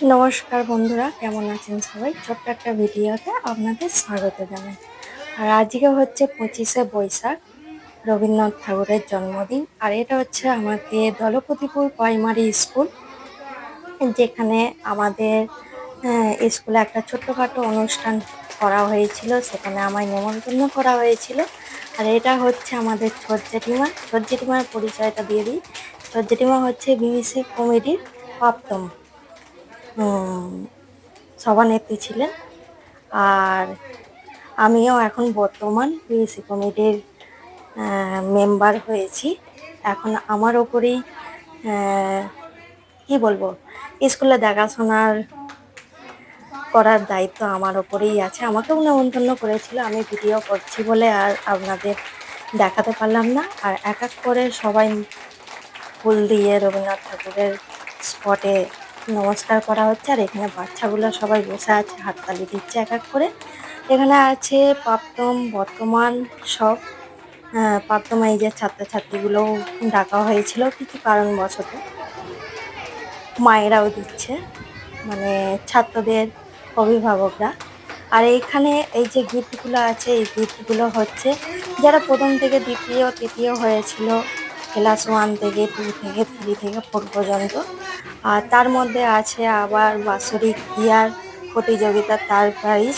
নমস্কার বন্ধুরা, কেমন আছেন সবাই? ছোট্ট একটা ভিডিওতে আপনাদের স্বাগত জানাই। আর আজকে হচ্ছে 25শে বৈশাখ, রবীন্দ্রনাথ ঠাকুরের জন্মদিন। আর এটা হচ্ছে আমাদের দলপতিপুর প্রাইমারি স্কুল, যেখানে আমাদের স্কুলে একটা ছোট্টখাটো অনুষ্ঠান করা হয়েছিল। সেখানে আমায় নেমন্তন্ন করা হয়েছিল। আর এটা হচ্ছে আমাদের ছোট জেঠিমা। ছোট জেঠিমার পরিচয়টা দিয়ে দিই। ছোট জেঠিমা হচ্ছে বিবিসি কমেডির প্রাক্তন সভানেত্রী ছিলেন। আর আমিও এখন বর্তমান বিবিসি কমিটির মেম্বার হয়েছি। এখন আমার ওপরেই কি বলবো, স্কুলে দেখাশোনার করার দায়িত্ব আমার ওপরেই আছে। আমাকেও নেমন্তন্ন করেছিল, আমি ভিডিও করছি বলে আর আপনাদের দেখাতে পারলাম না। আর এক এক করে সবাই ফুল দিয়ে রবীন্দ্রনাথ ঠাকুরের স্পটে নমস্কার করা হচ্ছে। আর এখানে বাচ্চাগুলো সবাই বসে আছে, হাততালি দিচ্ছে এক এক করে। এখানে আছে প্রাক্তন বর্তমান সব প্রাক্তন এইজের ছাত্রছাত্রীগুলোও ডাকা হয়েছিল কিছু কারণবশত। মায়েরাও দিচ্ছে, মানে ছাত্রদের অভিভাবকরা। আর এইখানে এই যে গিফটগুলো আছে, এই গিফটগুলো হচ্ছে যারা প্রথম থেকে দ্বিতীয় তৃতীয় হয়েছিল, ক্লাস 1 থেকে 2 থেকে 3 থেকে 4 পর্যন্ত। আর তার মধ্যে আছে আবার বাৎসরিক ক্রীড়ার প্রতিযোগিতা, তার প্রাইজ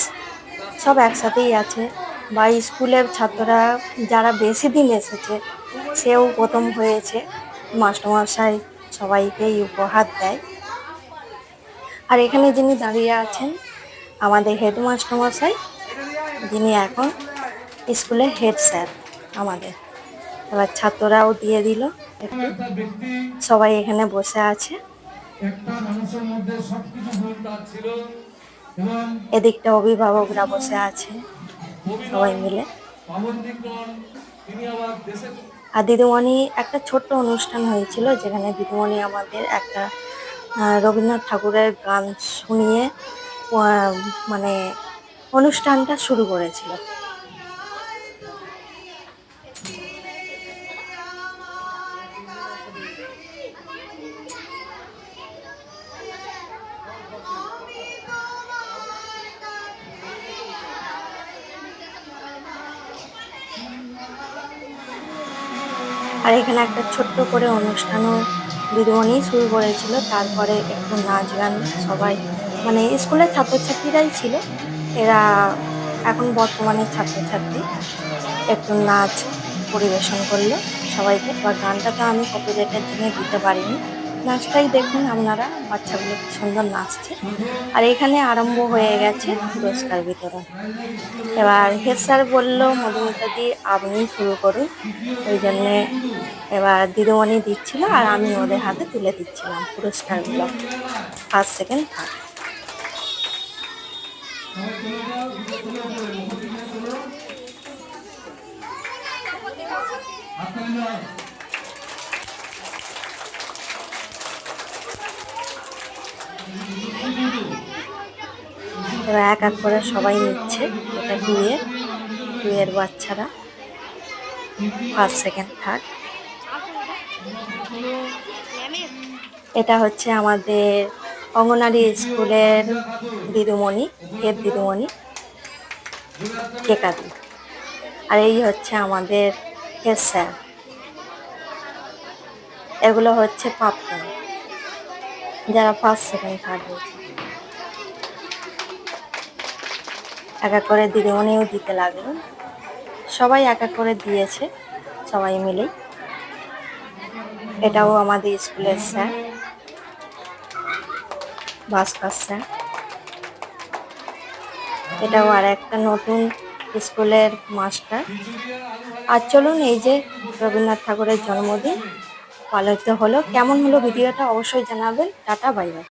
সব একসাথেই আছে। বা স্কুলের ছাত্ররা যারা বেশি দিন এসেছে, সেও প্রথম হয়েছে। মাস্টারমশাই সবাইকেই উপহার দেয়। আর এখানে যিনি দাঁড়িয়ে আছেন, আমাদের হেডমাস্টার মশাই, যিনি এখন স্কুলে হেড স্যার আমাদের। এবার ছাত্ররাও দিয়ে দিল একটু। সবাই এখানে বসে আছে, এদিকটা অভিভাবকরা বসে আছে সবাই মিলে। আর দিদিমণি একটা ছোট্ট অনুষ্ঠান হয়েছিল, যেখানে দিদিমণি আমাদের একটা রবীন্দ্রনাথ ঠাকুরের গান শুনিয়ে মানে অনুষ্ঠানটা শুরু করেছিল। আর এখানে একটা ছোট্ট করে অনুষ্ঠানও দিদিমণি শুরু করেছিল। তারপরে একটু নাচ গান সবাই, মানে স্কুলের ছাত্রছাত্রীরাই ছিল এরা, এখন বর্তমানে ছাত্রছাত্রী, একটু নাচ পরিবেশন করলো সবাইকে। এবার গানটা তো আমি কপিরাইটের জন্য দিতে পারিনি। নাচটাই দেখুন আপনারা, বাচ্চাগুলো কি সুন্দর নাচছে। আর এখানে আরম্ভ হয়ে গেছে পুরস্কার বিতরণ। এবার হেড স্যার বললো, মধুমিতা দি আপনি শুরু করুন। ওই জন্যে এবার দিদিমণি দিচ্ছিল আর আমি ওদের হাতে তুলে দিচ্ছিলাম পুরস্কারগুলো, ফার্স্ট সেকেন্ড থার্ড। এবার এক এক করে সবাই নিচ্ছে। এটা টুয়ের বাচ্চারা, ফার্স্ট সেকেন্ড থার্ড। এটা হচ্ছে আমাদের অঙ্গনারী স্কুলের দিদিমণি, হেড দিদিমণি কেকাদি। আর এই হচ্ছে আমাদের হেড স্যার। এগুলো হচ্ছে প্রাক্তন, যারা ফার্স্ট সেকেন্ড থার্ড হয়েছে। এক এক করে দিদিমণিও দিতে লাগলো, সবাই এক এক করে দিয়েছে সবাই মিলেই। এটাও আমাদের স্কুলের স্যার, ভাস্কর স্যার। এটাও আর একটা নতুন স্কুলের মাস্টার। আর চলুন, এই যে রবীন্দ্রনাথ ঠাকুরের জন্মদিন পালিত হলো। কেমন হলো ভিডিওটা অবশ্যই জানাবেন। Tata, bye bye.